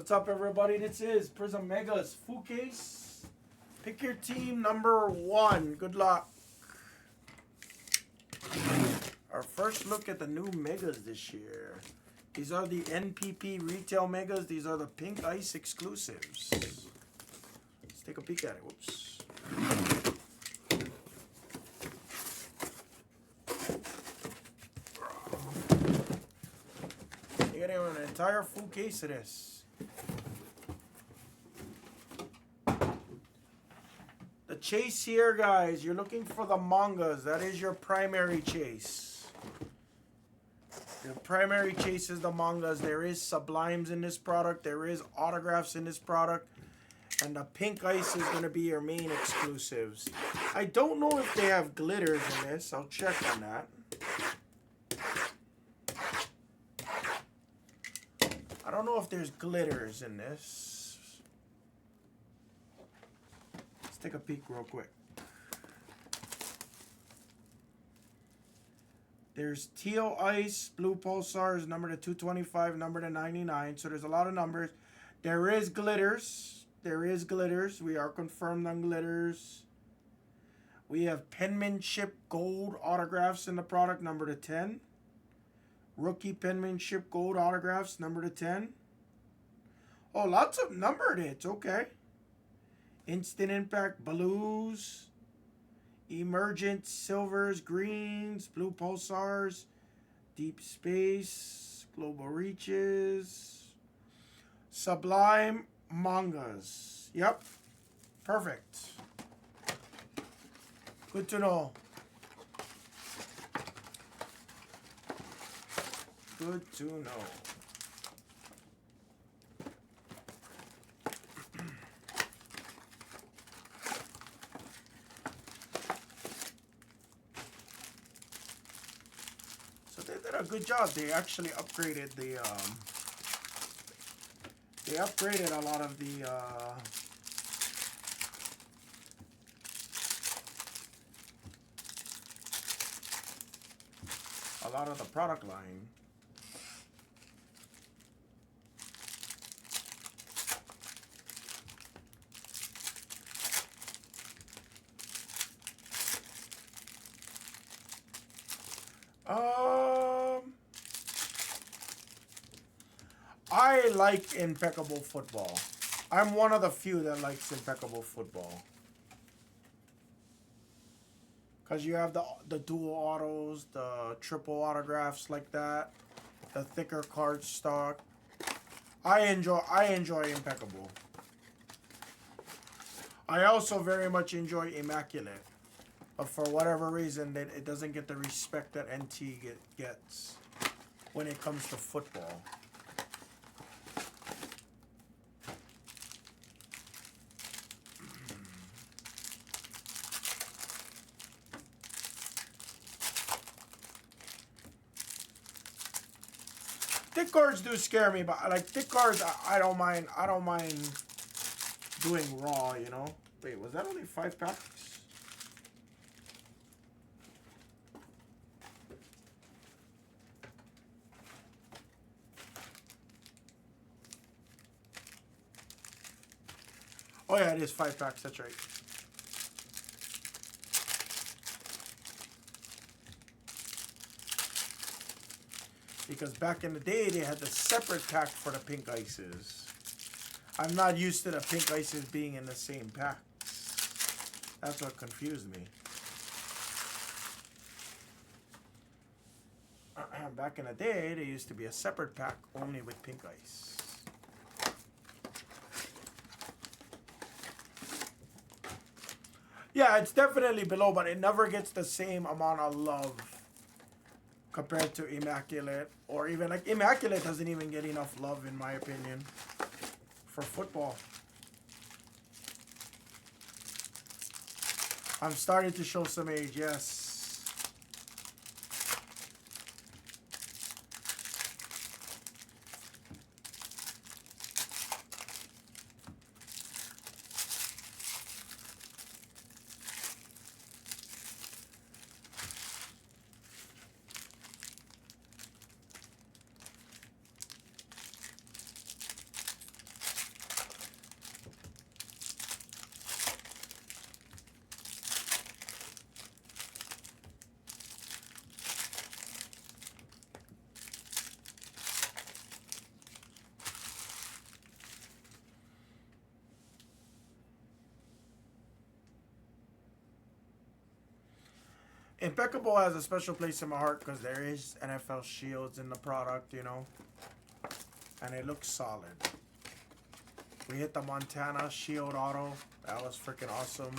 What's up, everybody? This is Prizm Megas full case. Pick your team number 1. Good luck. Our first look at the new Megas this year. These are the NPP retail Megas. These are the Pink Ice exclusives. Let's take a peek at it. Whoops. You're getting an entire full case of this. The chase here, guys, you're looking for the mangas. That is your primary chase. Your primary chase is the mangas. There is sublimes in this product. There is autographs in this product. And the Pink Ice is going to be your main exclusives. I don't know if they have glitters in this. I'll check on that. I don't know if there's glitters in this. Let's take a peek real quick. There's teal ice, blue pulsars, number to 225, number to 99. So there's a lot of numbers. There is glitters. There is glitters. We are confirmed on glitters. We have penmanship gold autographs in the product, number to 10. Rookie penmanship gold autographs, number to 10. Oh, lots of numbered hits. Okay. Instant Impact blues. Emergent silvers, greens, blue pulsars, deep space, global reaches, sublime mangas. Yep. Perfect. Good to know. Good to know. So they did a good job. They actually upgraded the they upgraded a lot of the product line. I like impeccable football. I'm one of the few that likes impeccable football. Because you have the dual autos, the triple autographs like that, the thicker card stock. I enjoy impeccable. I also very much enjoy immaculate. But for whatever reason, it doesn't get the respect that NT gets when it comes to football. Thick cards do scare me, but like thick cards, I don't mind. I don't mind doing raw, you know. Wait, was that only 5 packs? Oh yeah, it is 5 packs. That's right. Because back in the day, they had the separate pack for the Pink Ices. I'm not used to the Pink Ices being in the same packs. That's what confused me. Back in the day, there used to be a separate pack only with Pink Ice. Yeah, it's definitely below, but it never gets the same amount of love compared to Immaculate, or even like Immaculate doesn't even get enough love in my opinion for football. I'm starting to show some age, yes. Impeccable has a special place in my heart because there is NFL shields in the product, you know. And it looks solid. We hit the Montana Shield Auto. That was freaking awesome.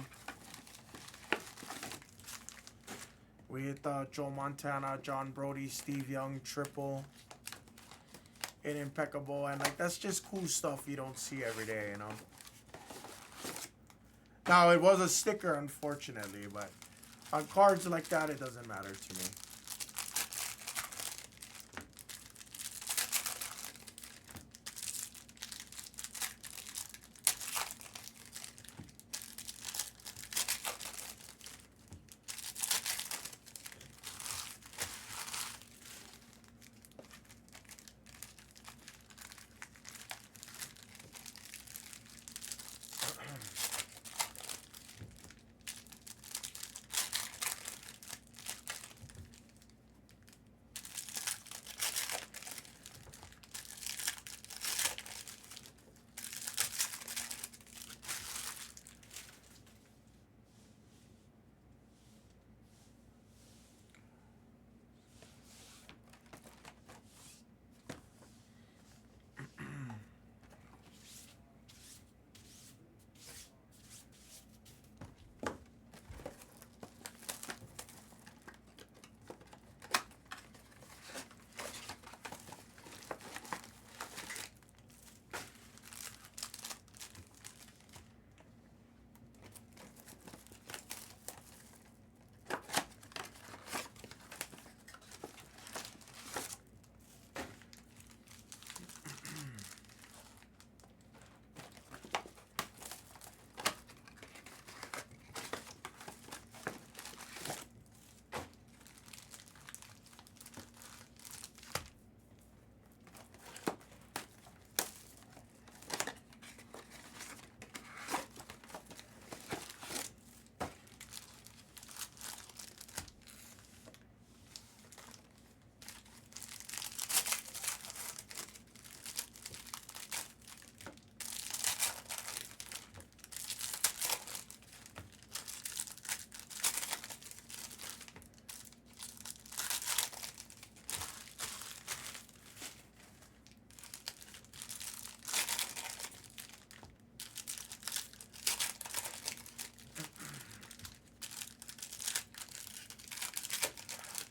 We hit the Joe Montana, John Brody, Steve Young triple. In Impeccable. And like that's just cool stuff you don't see every day, you know. Now it was a sticker, unfortunately, but on cards like that it doesn't matter to me.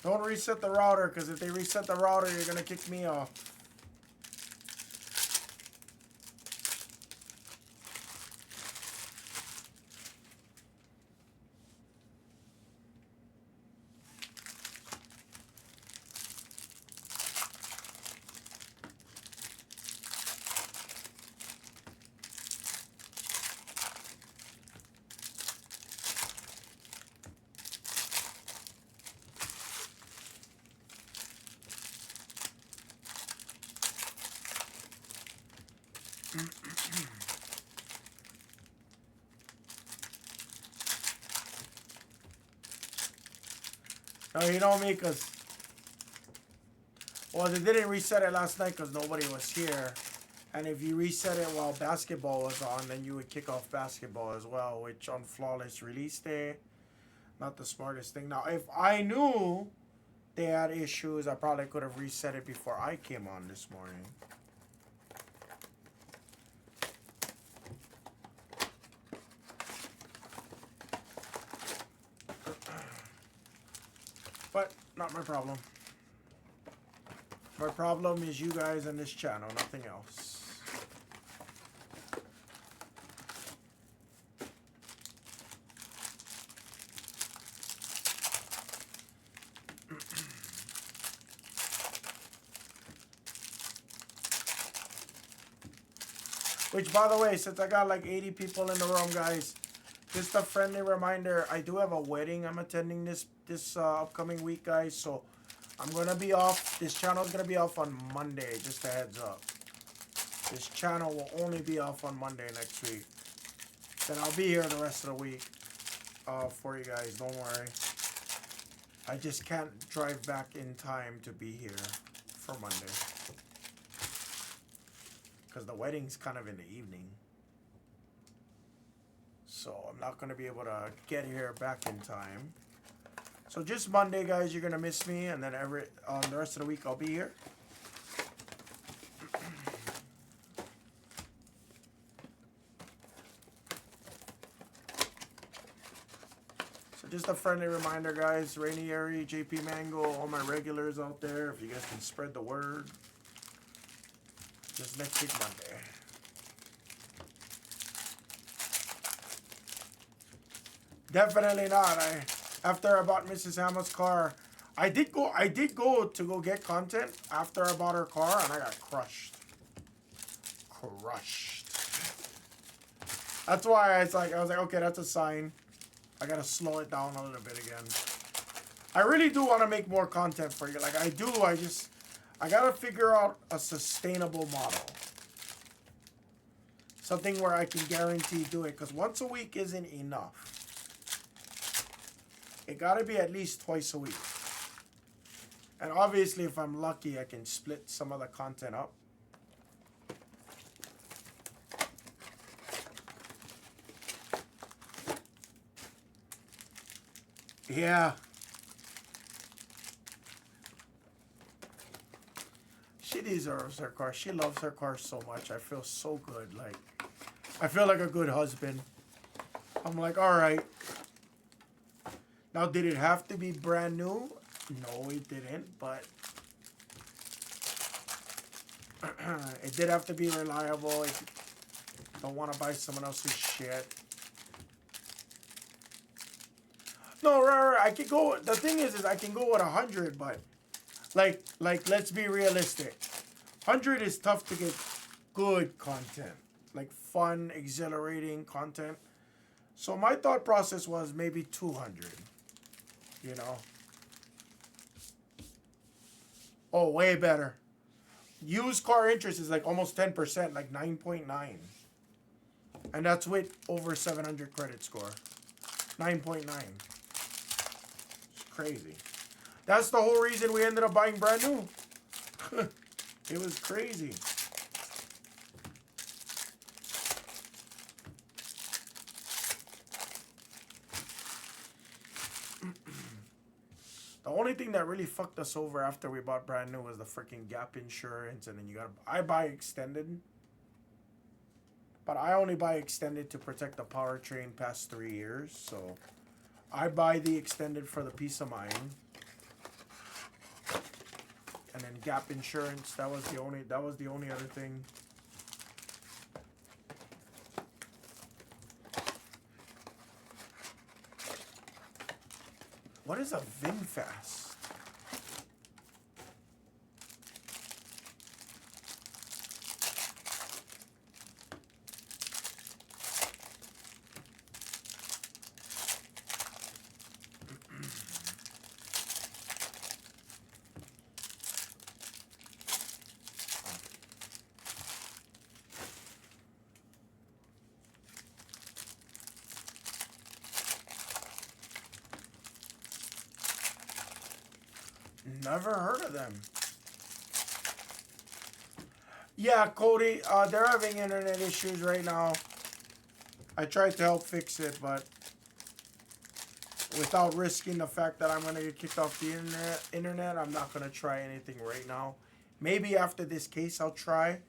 Don't reset the router, because if they reset the router, you're going to kick me off. No, you know me, because... Well, they didn't reset it last night because nobody was here. And if you reset it while basketball was on, then you would kick off basketball as well, which on flawless release day, not the smartest thing. Now, if I knew they had issues, I probably could have reset it before I came on this morning. But not my problem. My problem is you guys and this channel, nothing else. Which, by the way, since I got like 80 people in the room, guys, just a friendly reminder, I do have a wedding I'm attending this upcoming week, guys, so I'm going to be off. This channel is going to be off on Monday, just a heads up. This channel will only be off on Monday next week. Then I'll be here the rest of the week for you guys, don't worry. I just can't drive back in time to be here for Monday. Because the wedding's kind of in the evening. So I'm not going to be able to get here back in time. So just Monday, guys, you're gonna miss me, and then the rest of the week I'll be here. So just a friendly reminder, guys. Rainieri, JP Mango, all my regulars out there. If you guys can spread the word, just next week Monday. Definitely not. After I bought Mrs. Hammer's car, I did go to go get content after I bought her car, and I got crushed. That's why I was like, okay, that's a sign. I gotta slow it down a little bit again. I really do want to make more content for you. Like I do, I gotta figure out a sustainable model. Something where I can guarantee do it, because once a week isn't enough. It gotta be at least twice a week. And obviously, if I'm lucky, I can split some of the content up. Yeah. She deserves her car. She loves her car so much. I feel so good. Like, I feel like a good husband. I'm like, all right. Now, did it have to be brand new? No, it didn't, but it did have to be reliable. I don't want to buy someone else's shit. No, right. I can go. The thing is I can go with 100, but like, let's be realistic. 100 is tough to get good content, like fun, exhilarating content. So my thought process was maybe 200. You know. Oh, way better. Used car interest is like almost 10%, like 9.9. And that's with over 700 credit score. 9.9. It's crazy. That's the whole reason we ended up buying brand new. It was crazy. The only thing that really fucked us over after we bought brand new was the freaking gap insurance, and then I buy extended. But I only buy extended to protect the powertrain past 3 years, so I buy the extended for the peace of mind. And then gap insurance, that was the only other thing. What is a VinFast? Never heard of them. Yeah, Cody, they're having internet issues right now. I tried to help fix it, but without risking the fact that I'm going to get kicked off the internet, I'm not going to try anything right now. Maybe after this case, I'll try.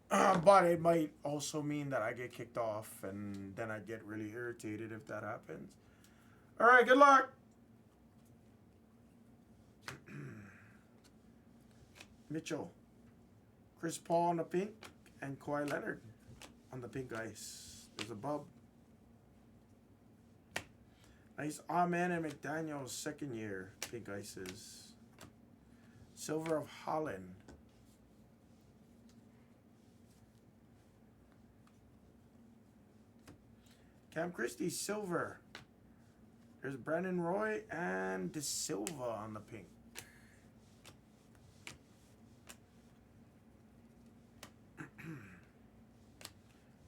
But it might also mean that I get kicked off, and then I get really irritated if that happens. All right, good luck. Mitchell, Chris Paul on the pink, and Kawhi Leonard on the pink ice. There's a bub. Nice Amen and McDaniel's second year pink ices. Silver of Holland. Cam Christie silver. There's Brandon Roy and De Silva on the pink.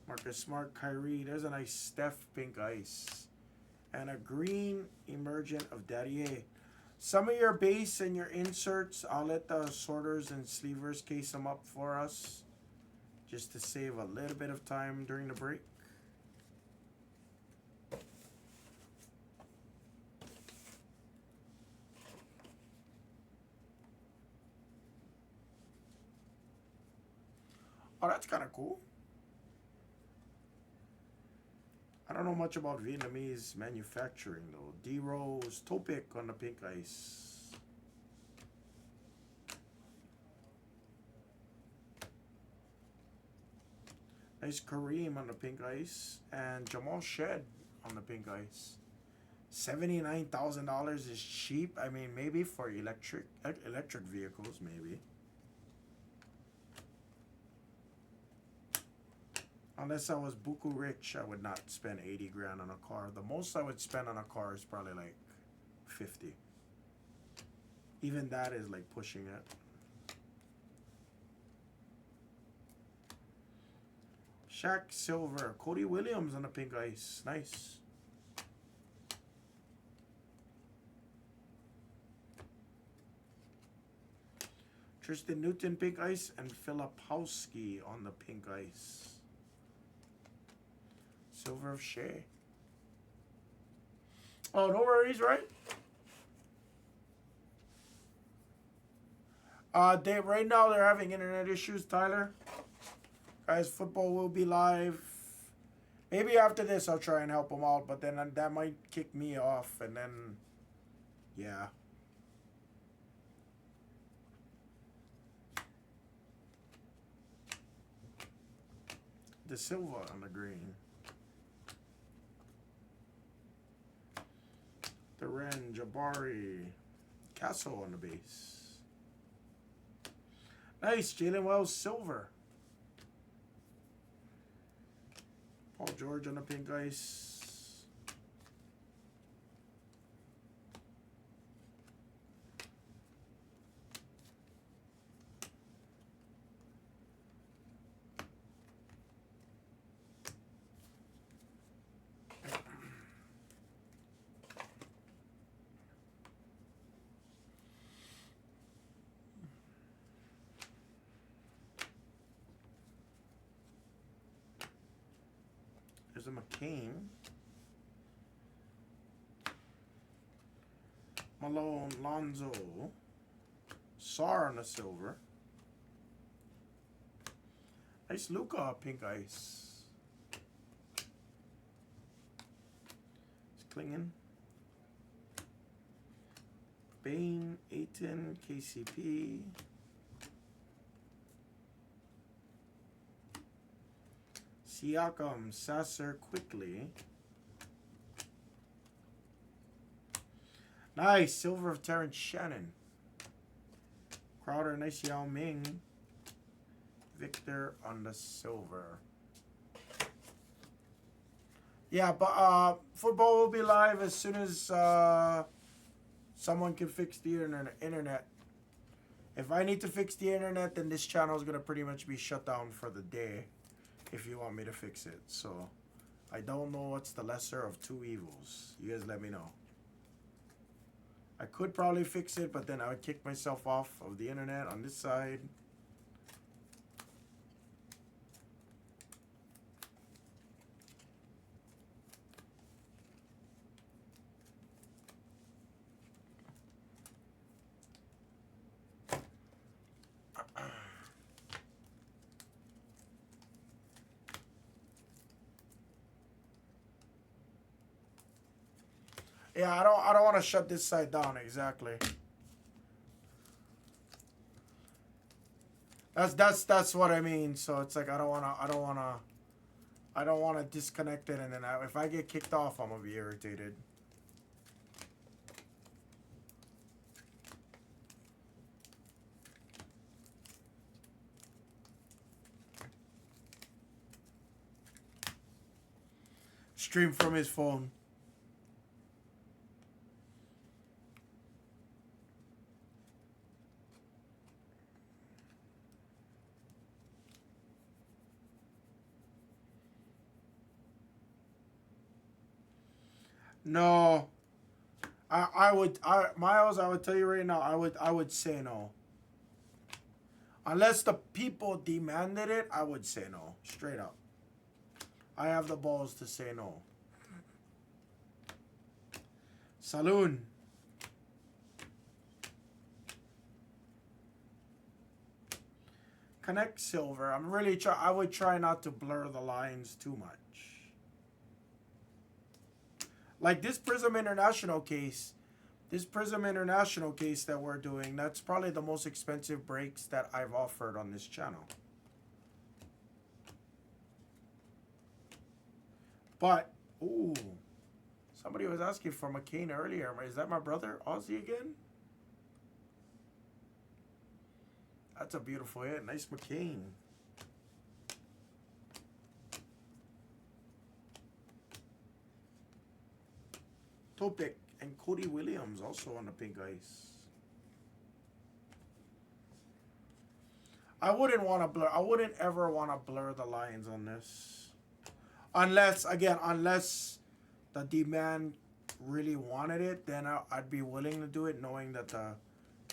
Marcus Smart, Kyrie. There's a nice Steph pink ice. And a green emergent of Daddy. Some of your base and your inserts, I'll let the sorters and sleevers case them up for us. Just to save a little bit of time during the break. Oh, that's kind of cool. I don't know much about Vietnamese manufacturing though. D-Rose Topic on the pink ice. Nice Kareem on the pink ice. And Jamal Shed on the pink ice. $79,000 is cheap. I mean, maybe for electric vehicles, maybe. Unless I was buku rich, I would not spend 80 grand on a car. The most I would spend on a car is probably like 50. Even that is like pushing it. Shaq Silver. Cody Williams on the pink ice. Nice. Tristan Newton pink ice and Filipowski on the pink ice. Silver of Shea. Oh, no worries, right? Right now they're having internet issues, Tyler. Guys, football will be live. Maybe after this I'll try and help them out, but then that might kick me off, and then, yeah. De Silva on the green. Duran, Jabari, Castle on the base. Nice, Jalen Wells silver. Paul George on the pink ice. There's a McCain. Malone, Lonzo. Sar on the silver. Nice Luka pink ice. It's clinging. Bain, Aiton, KCP. Siakam, Sasser quickly. Nice. Silver of Terrence Shannon. Crowder, nice Yao Ming. Victor on the silver. Yeah, but football will be live as soon as someone can fix the internet. If I need to fix the internet, then this channel is going to pretty much be shut down for the day. If you want me to fix it. So, I don't know what's the lesser of two evils. You guys let me know. I could probably fix it, but then I would kick myself off of the internet on this side. Yeah, I don't want to shut this side down exactly. That's what I mean. So it's like I don't wanna disconnect it, and then if I get kicked off, I'm gonna be irritated. Stream from his phone. No, Miles, I would tell you right now, I would say no. Unless the people demanded it, I would say no, straight up. I have the balls to say no. Saloon. Connect silver. I would try not to blur the lines too much. Like this Prizm International case. This Prizm International case that we're doing, that's probably the most expensive breaks that I've offered on this channel. But, ooh, somebody was asking for McCain earlier. Is that my brother, Ozzy, again? That's a beautiful hit. Nice McCain. Topic and Cody Williams also on the pink ice. I wouldn't want to blur. I wouldn't ever want to blur the lines on this. Unless, again, unless the demand really wanted it, then I'd be willing to do it knowing that the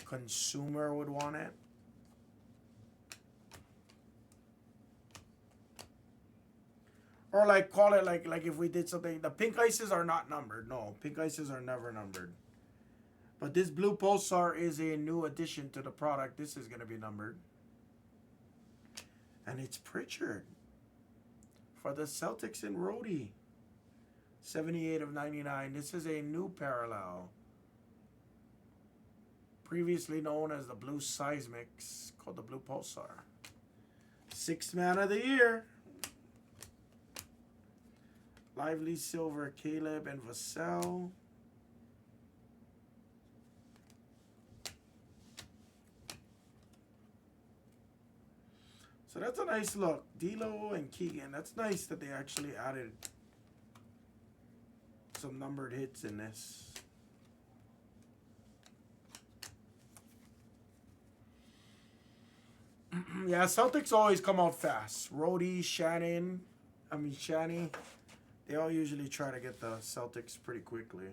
consumer would want it. Or like call it like if we did something. The pink ices are not numbered. No, pink ices are never numbered. But this blue pulsar is a new addition to the product. This is going to be numbered. And it's Pritchard for the Celtics and Rhodey. 78 of 99. This is a new parallel. Previously known as the Blue Seismics, called the Blue Pulsar. Sixth man of the year. Lively Silver, Caleb and Vassell. So that's a nice look. D'Lo and Keegan. That's nice that they actually added some numbered hits in this. Yeah, Celtics always come out fast. Rhodey, Shanny. They all usually try to get the Celtics pretty quickly.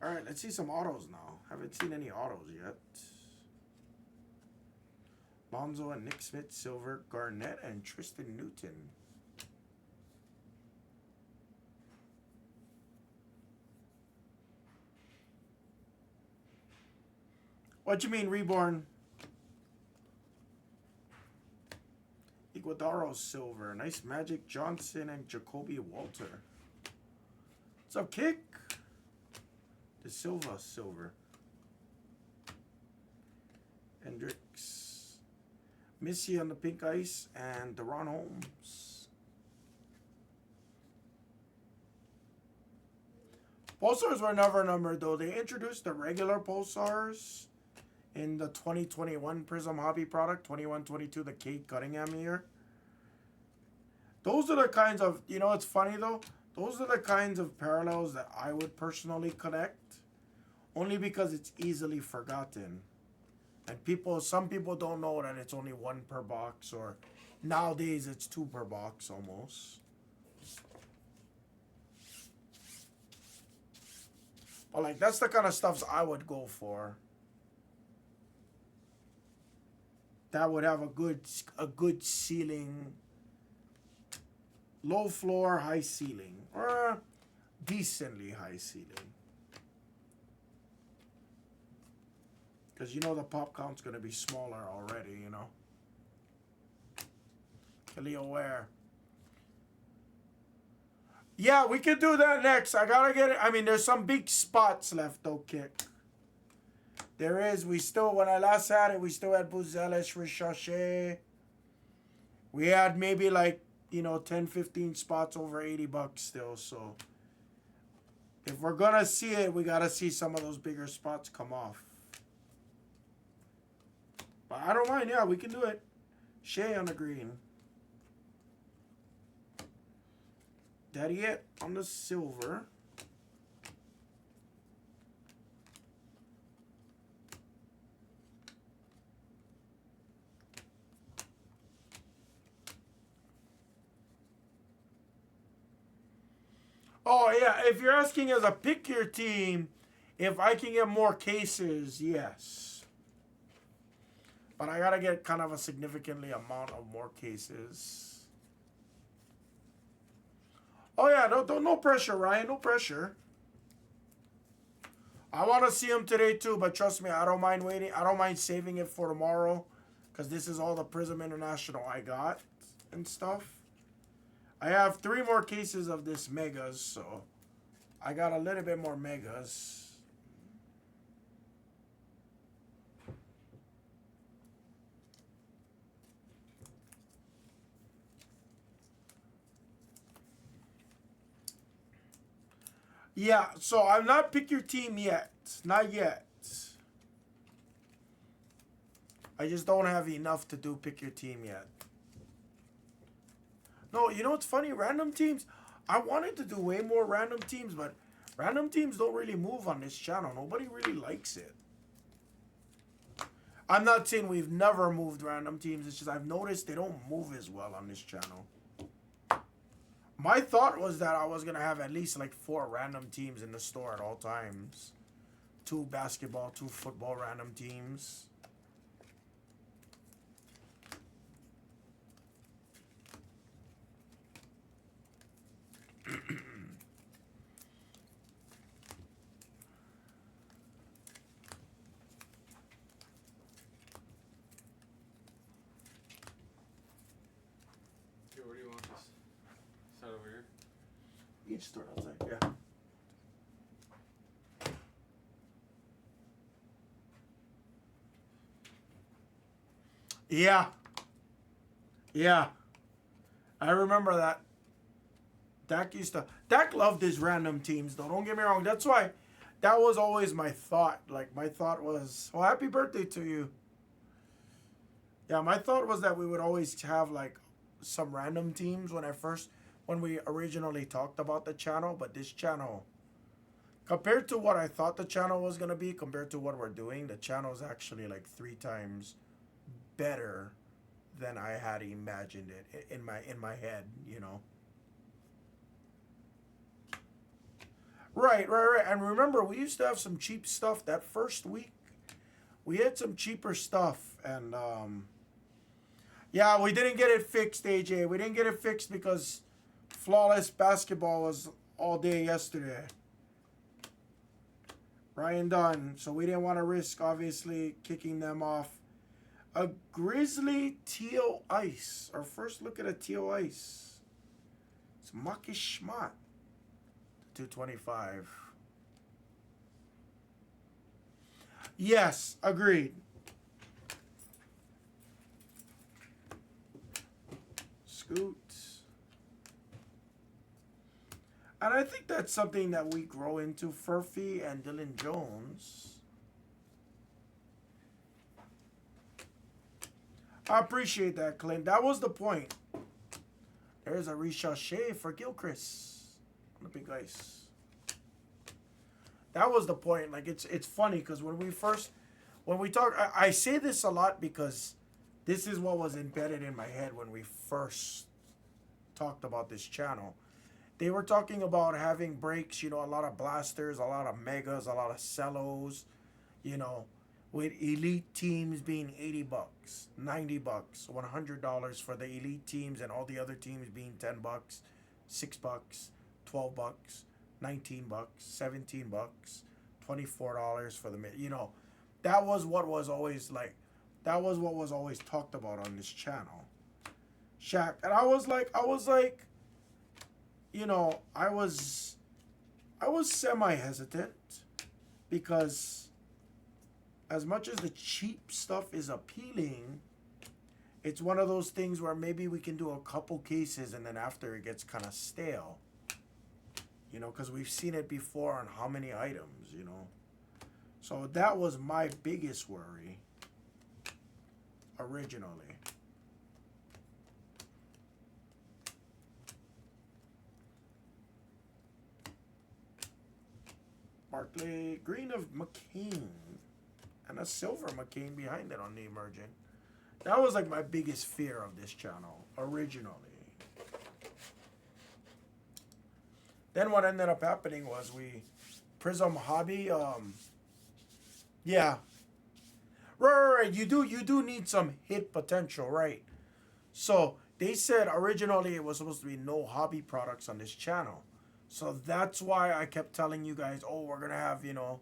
All right, let's see some autos now. Haven't seen any autos yet. Lonzo and Nick Smith, Silver, Garnett, and Tristan Newton. What you mean, Reborn? Iguodaro Silver. Nice Magic Johnson and Jacoby Walter. What's up, Kick? De Silva Silver. Hendricks. Missy on the pink ice and Deron Holmes. Pulsars were never numbered though. They introduced the regular Pulsars in the 2021 Prizm Hobby product, 21-22, the Kate Cunningham year. Those are the kinds of, you know, it's funny though, those are the kinds of parallels that I would personally connect, only because it's easily forgotten. And some people don't know that it's only one per box, or nowadays it's two per box almost. But like, that's the kind of stuff I would go for. That would have a good ceiling, low floor, high ceiling, or decently high ceiling. Because you know the pop count's going to be smaller already, you know. Khalil Ware. Yeah, we can do that next. I got to get it. I mean, there's some big spots left, though, Kick. There is. When I last had it, we still had Buzelis, Richache. We had maybe like, you know, 10, 15 spots over $80 still. So if we're going to see it, we got to see some of those bigger spots come off. But I don't mind. Yeah, we can do it. Shea on the green. Daddy it on the silver. Oh, yeah. If you're asking as a pick your team, if I can get more cases, yes. But I got to get kind of a significantly amount of more cases. Oh, yeah. No pressure, Ryan. No pressure. I want to see them today too, but trust me, I don't mind waiting. I don't mind saving it for tomorrow, because this is all the Prizm International I got and stuff. I have 3 more cases of this Megas, so I got a little bit more Megas. Yeah, so I'm not pick your team yet. Not yet. I just don't have enough to do pick your team yet. No, you know what's funny? Random teams. I wanted to do way more random teams, but random teams don't really move on this channel. Nobody really likes it. I'm not saying we've never moved random teams. It's just I've noticed they don't move as well on this channel. My thought was that I was going to have at least like 4 random teams in the store at all times. 2 basketball, 2 football random teams. Where do you want this? Start over here? You just start outside, yeah. Yeah. Yeah. I remember that. Dak loved his random teams, though. Don't get me wrong. That's why that was always my thought. Like, my thought was, oh, happy birthday to you. Yeah, my thought was that we would always have, like, some random teams when we originally talked about the channel. But this channel, compared to what I thought the channel was going to be, compared to what we're doing, the channel is actually, like, 3 times better than I had imagined it in my head, you know. Right. And remember, we used to have some cheap stuff that first week. We had some cheaper stuff, and yeah, we didn't get it fixed, AJ. We didn't get it fixed because Flawless Basketball was all day yesterday. Ryan Dunn. So we didn't want to risk, obviously, kicking them off. A Grizzly Teal Ice. Our first look at a Teal Ice. It's Maki Schmott. 225. Yes, agreed. Scoot. And I think that's something that we grow into. Furphy and Dylan Jones. I appreciate that, Clint. That was the point. There's a Ricochet for Gilchrist on the big ice. That was the point. Like, it's funny because when we talk, I say this a lot because this is what was embedded in my head when we first talked about this channel. They were talking about having breaks, you know, a lot of blasters, a lot of megas, a lot of cellos, you know, with elite teams being $80, $90, $100 for the elite teams, and all the other teams being $10, $6, $12, $19, $17, $24 for the you know, that was what was always like, that was what was always talked about on this channel. Shaq, and I was like, you know, I was semi hesitant because as much as the cheap stuff is appealing, it's one of those things where maybe we can do a couple cases and then after it gets kind of stale. You know, because we've seen it before on how many items, you know. So that was my biggest worry originally. Barkley, green of McCain. And a silver McCain behind it on the emergent. That was like my biggest fear of this channel originally. Then what ended up happening was Prizm Hobby, yeah. Right. You do need some hit potential, right? So they said originally it was supposed to be no hobby products on this channel. So that's why I kept telling you guys, oh, we're going to have, you know,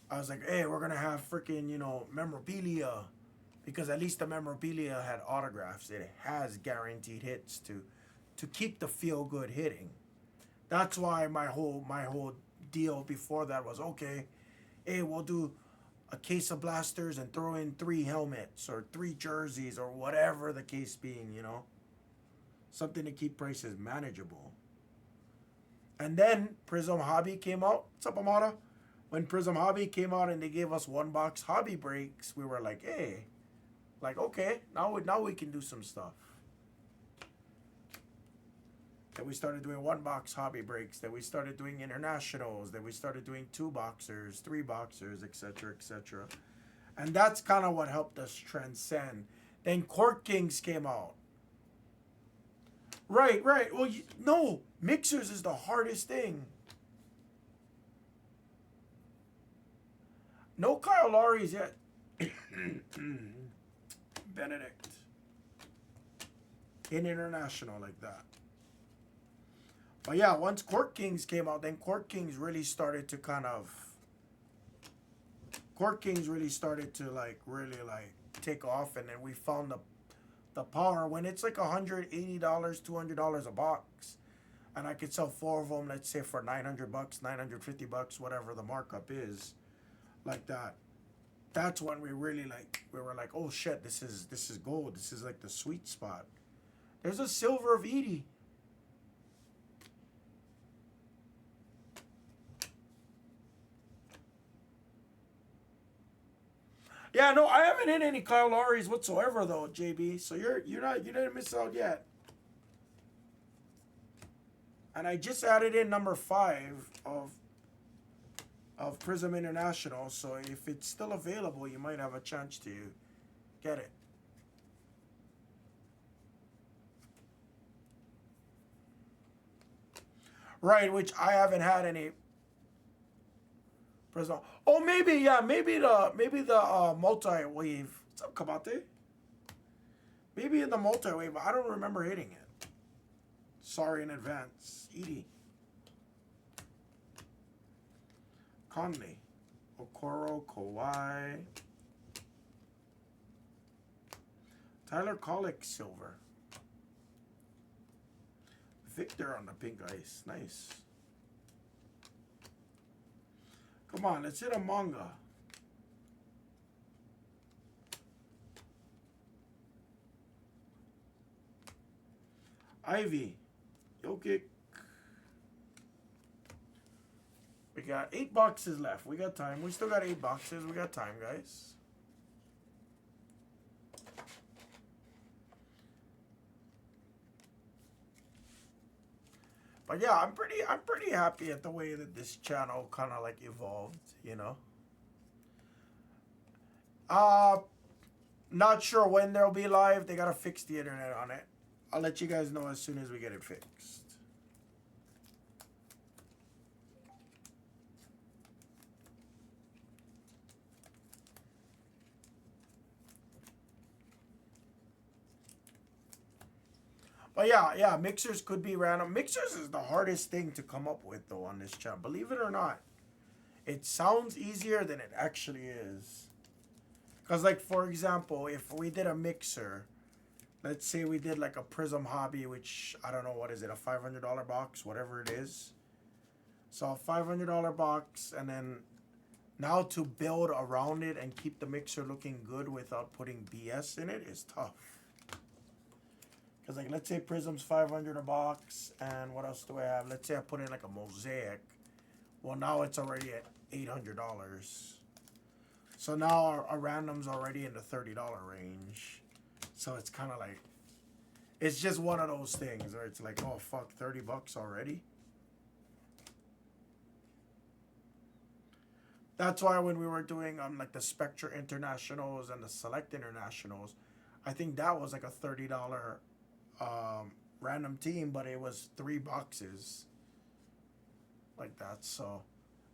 I was like, hey, we're gonna have freaking, you know, memorabilia, because at least the memorabilia had autographs. It has guaranteed hits to keep the feel good hitting. That's why my whole deal before that was, okay, hey, we'll do a case of blasters and throw in 3 helmets or 3 jerseys or whatever the case being, you know, something to keep prices manageable. And then Prizm Hobby came out. What's up, Amada? When Prizm Hobby came out and they gave us 1-box hobby breaks, we were like, hey, like, okay, now we can do some stuff. Then we started doing 1-box hobby breaks. Then we started doing internationals. Then we started doing 2-boxers, 3-boxers, etc., etc. And that's kind of what helped us transcend. Then Court Kings came out. Right. Well, no, mixers is the hardest thing. No Kyle Lowry's yet. Benedict. In international like that. But yeah, once Court Kings came out, then Court Kings really started to like really like take off, and then we found the power when it's like $180, $200 a box, and I could sell 4 of them, let's say for $900, $950, whatever the markup is, like that. That's when we were like, oh shit, this is gold. This is like the sweet spot. There's a silver of Edie. Yeah, no, I haven't hit any Kyle Lowry's whatsoever though, JB. So you didn't miss out yet. And I just added in number 5 of Prizm International. So if it's still available, you might have a chance to get it. Right, which I haven't had any. Oh, maybe the multi-wave. What's up, Kabate? Maybe in the multi-wave, but I don't remember hitting it. Sorry in advance. Edie. Conley. Okoro, Kawhi. Tyler Kolek, silver. Victor on the pink ice. Nice. Come on, let's hit a manga. Ivy. Jokic. We got 8 boxes left. We got time. We still got 8 boxes. We got time, guys. But yeah, I'm pretty happy at the way that this channel kind of like evolved, you know. Not sure when they'll be live. They gotta fix the internet on it. I'll let you guys know as soon as we get it fixed. But yeah, mixers could be random. Mixers is the hardest thing to come up with though on this channel. Believe it or not. It sounds easier than it actually is. Because like, for example, if we did a mixer, let's say we did like a Prizm Hobby, which I don't know, what is it, a $500 box, whatever it is. So a $500 box, and then now to build around it and keep the mixer looking good without putting BS in it is tough. Because like, let's say Prizm's $500 a box, and what else do I have? Let's say I put in like a mosaic. Well, now it's already at $800. So now our random's already in the $30 range. So it's kind of like, it's just one of those things where it's like, oh fuck, $30 already? That's why when we were doing like the Spectra Internationals and the Select Internationals, I think that was like a $30 random team, but it was 3 boxes like that. So,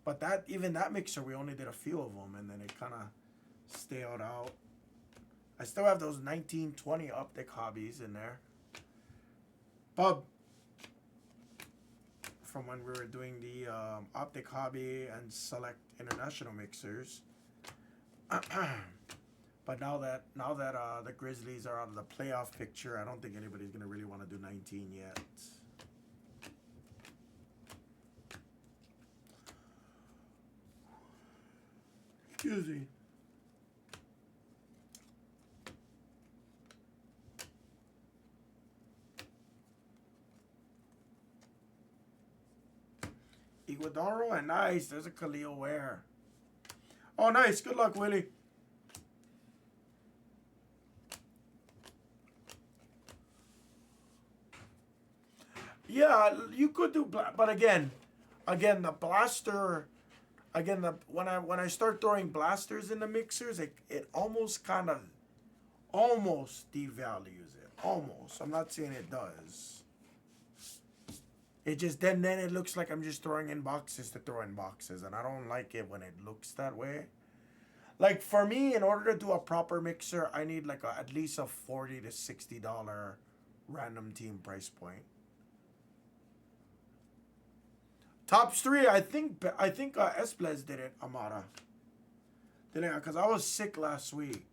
but that, even that mixer, we only did a few of them, and then it kind of stayed out. I still have those 1920 optic hobbies in there. Bub. from when we were doing the Optic Hobby and Select International mixers. But now that the Grizzlies are out of the playoff picture, I don't think anybody's gonna really want to do 19 yet. Excuse me. Iguodaro and nice. There's a Khalil Ware. Oh, nice. Good luck, Willie. Yeah, you could do, but again, the blaster. Again, when I start throwing blasters in the mixers, it almost kind of almost devalues it. Almost. I'm not saying it does. It just then it looks like I'm just throwing in boxes to throw in boxes, and I don't like it when it looks that way. Like for me, in order to do a proper mixer, I need like at least a $40 to $60 random team price point. Tops 3, I think Blez did it, Amara. Did it? Because I was sick last week.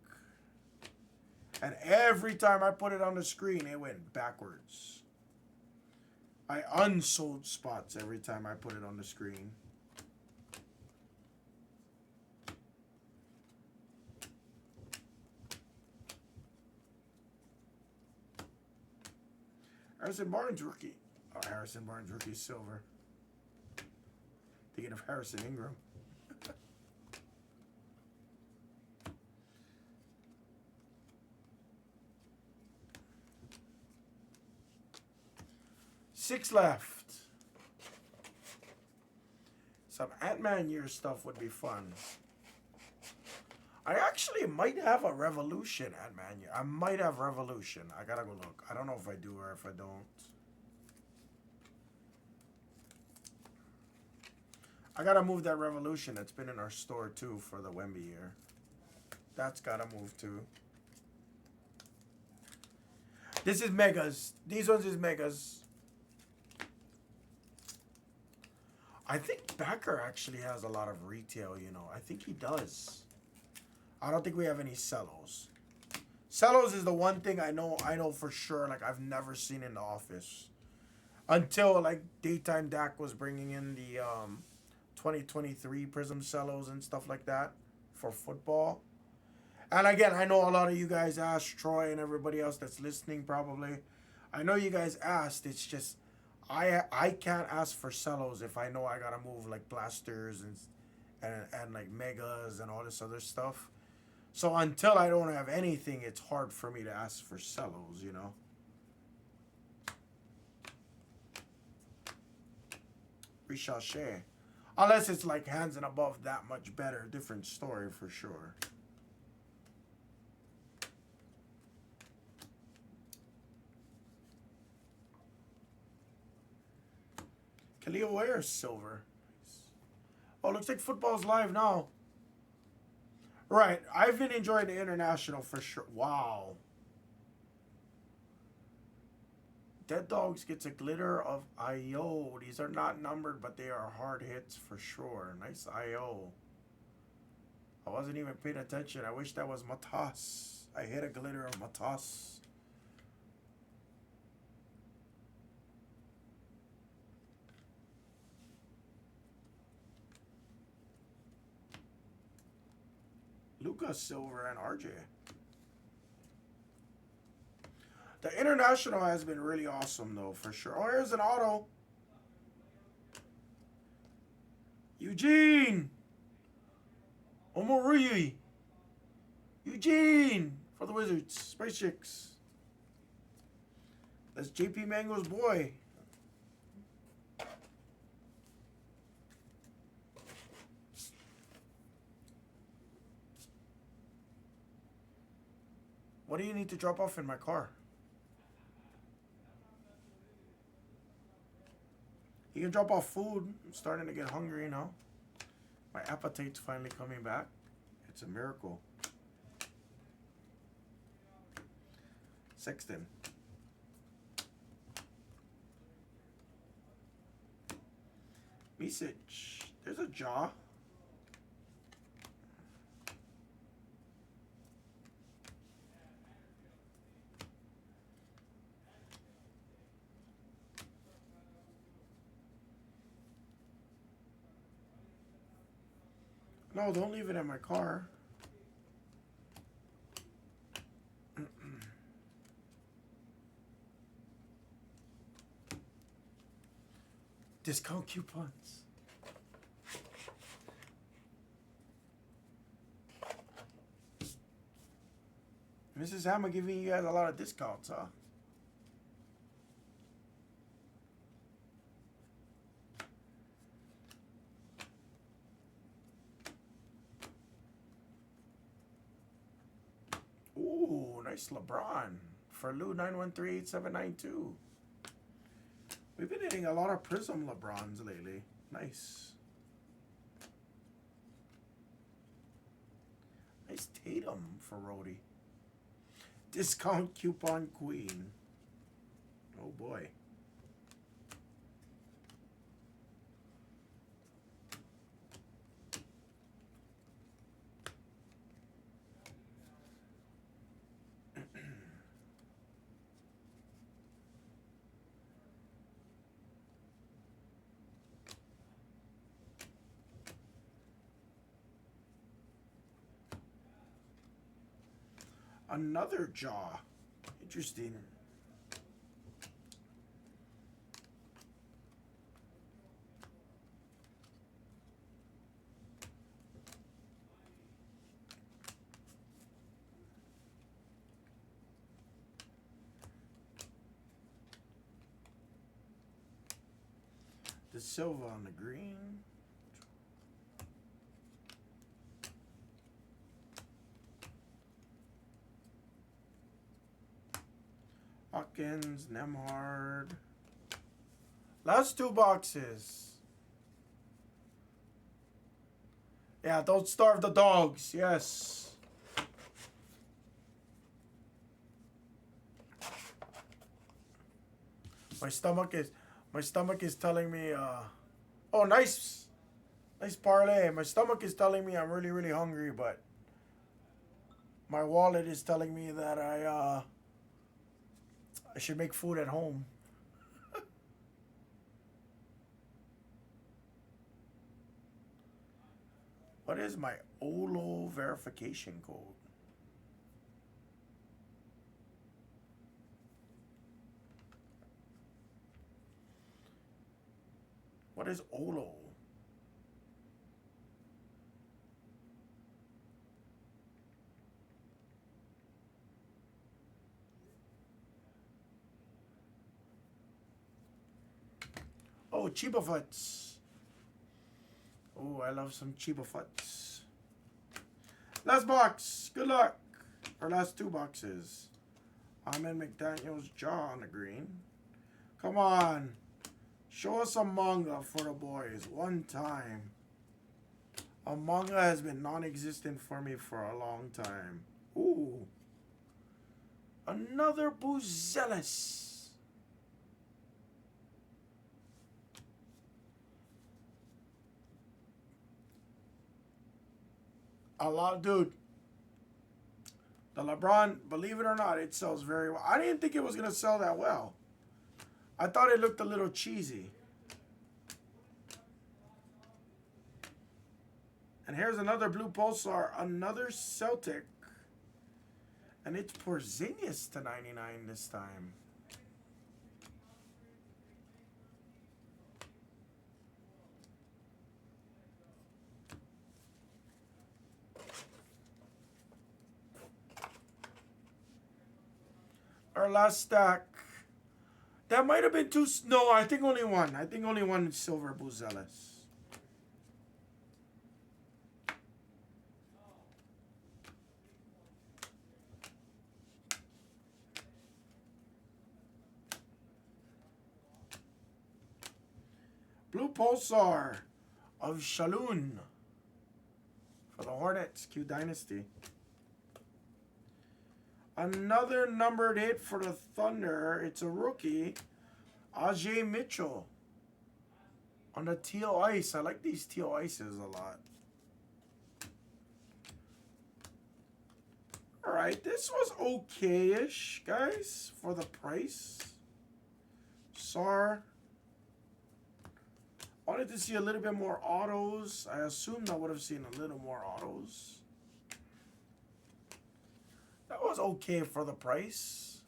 And every time I put it on the screen, it went backwards. I unsold spots every time I put it on the screen. Harrison Barnes rookie. Oh, Harrison Barnes rookie silver. Thinking of Harrison Ingram. Six left. Some Ant-Man year stuff would be fun. I actually might have a Revolution Ant-Man year. I might have Revolution. I gotta go look. I don't know if I do or if I don't. I gotta move that Revolution that's been in our store too for the Wemby year. That's gotta move too. This is Megas. These ones is Megas. I think Becker actually has a lot of retail, you know. I think he does. I don't think we have any cellos. Cellos is the one thing I know for sure, like I've never seen in the office. Until like Daytime Dak was bringing in the 2023 Prizm cellos and stuff like that for football. And again, I know a lot of you guys asked, Troy and everybody else that's listening probably. I know you guys asked, it's just I can't ask for cellos if I know I gotta move like blasters and like megas and all this other stuff. So until I don't have anything, it's hard for me to ask for cellos, you know. Richache. Unless it's like hands and above that much better. Different story for sure. Khalil Ware silver. Oh, looks like football's live now. Right. I've been enjoying the international for sure. Wow. Dead Dogs gets a glitter of IO. These are not numbered, but they are hard hits for sure. Nice IO. I wasn't even paying attention. I wish that was Matas. I hit a glitter of Matas. Lucas silver and RJ. The international has been really awesome though, for sure. Oh, here's an auto. Eugene. Omorui. Eugene for the Wizards. Space Chicks. That's JP Mango's boy. What do you need to drop off in my car? You can drop off food. I'm starting to get hungry now. My appetite's finally coming back. It's a miracle. Sexton. Misic. There's a jaw. No, don't leave it in my car. Discount coupons. Mrs. Hammer giving you guys a lot of discounts, huh? Ooh, nice LeBron. For Lou 9138792. We've been hitting a lot of Prizm LeBrons lately. Nice. Nice Tatum for Rhodey. Discount coupon queen. Oh boy. Another jaw. Interesting. The silver on the green. Hawkins, Nemhard. Last two boxes. Yeah, don't starve the dogs. Yes. My stomach is telling me oh, nice parlay. My stomach is telling me I'm really hungry, but my wallet is telling me that I should make food at home. What is my OLO verification code? What is OLO? Oh, Chiba-Foots. Oh, I love some Chiba-Foots. Last box. Good luck. Our last two boxes. Ahmed McDaniel's jaw on the green. Come on. Show us a manga for the boys. One time. A manga has been non-existent for me for a long time. Ooh. Another Buzelis. A lot, dude. The LeBron, believe it or not, it sells very well. I didn't think it was going to sell that well. I thought it looked a little cheesy. And here's another blue pulsar, another Celtic. And it's Porzingis to 99 this time. Our last stack. That might have been two. No, I think only one. I think only one silver Buzelis. Blue Pulsar of Shaloon for the Hornets. Q Dynasty. Another numbered hit for the Thunder. It's a rookie. Ajay Mitchell. On the teal ice, I like these teal ices a lot. Alright, this was okay-ish, guys, for the price. SAR. Wanted to see a little bit more autos. I assumed I would have seen a little more autos. That was okay for the price.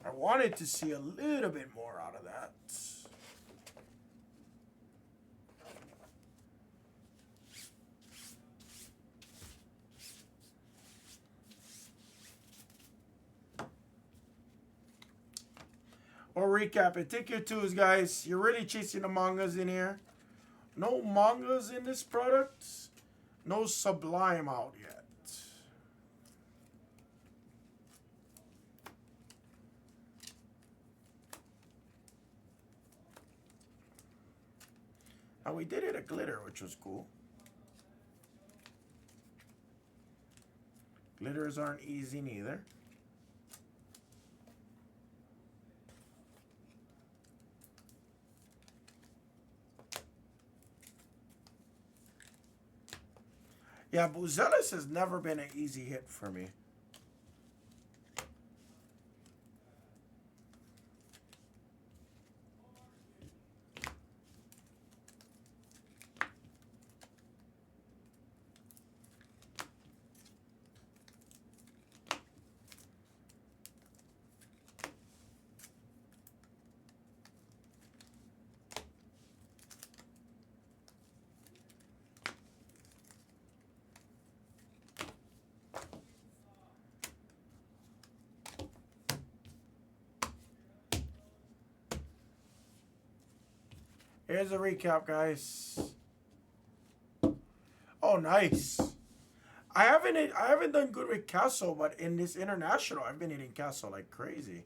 I wanted to see a little bit more out of that. Or recap it. Take your twos, guys. You're really chasing the mangas in here. No mangas in this product. No Sublime out yet. Now we did it a glitter, which was cool. Glitters aren't easy neither. Yeah, Buzelis has never been an easy hit for me. Here's a recap, guys. Oh, nice. I haven't done good with Castle, but in this international, I've been hitting Castle like crazy.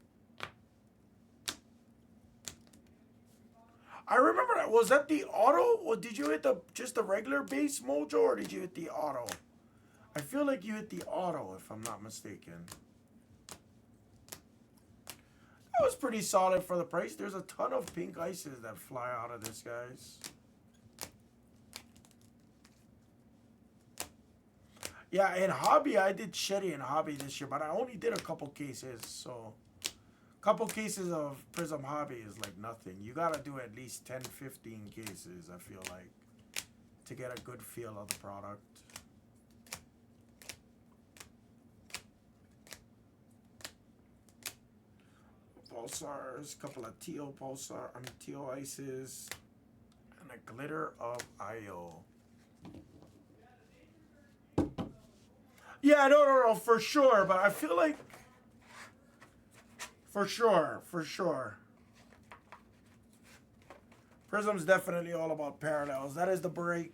I remember that. Was that the auto, or did you hit just the regular base mojo, or did you hit the auto? I feel like you hit the auto, if I'm not mistaken. That was pretty solid for the price. There's a ton of pink ices that fly out of this, guys. Yeah, in Hobby, I did shitty in Hobby this year, but I only did a couple cases, so... Couple cases of Prizm Hobby is like nothing. You gotta do at least 10, 15 cases, I feel like, to get a good feel of the product. Pulsars, couple of teal teal ices, and a glitter of IO. Yeah, no, for sure, but I feel like for sure. Prizm's definitely all about parallels. That is the break.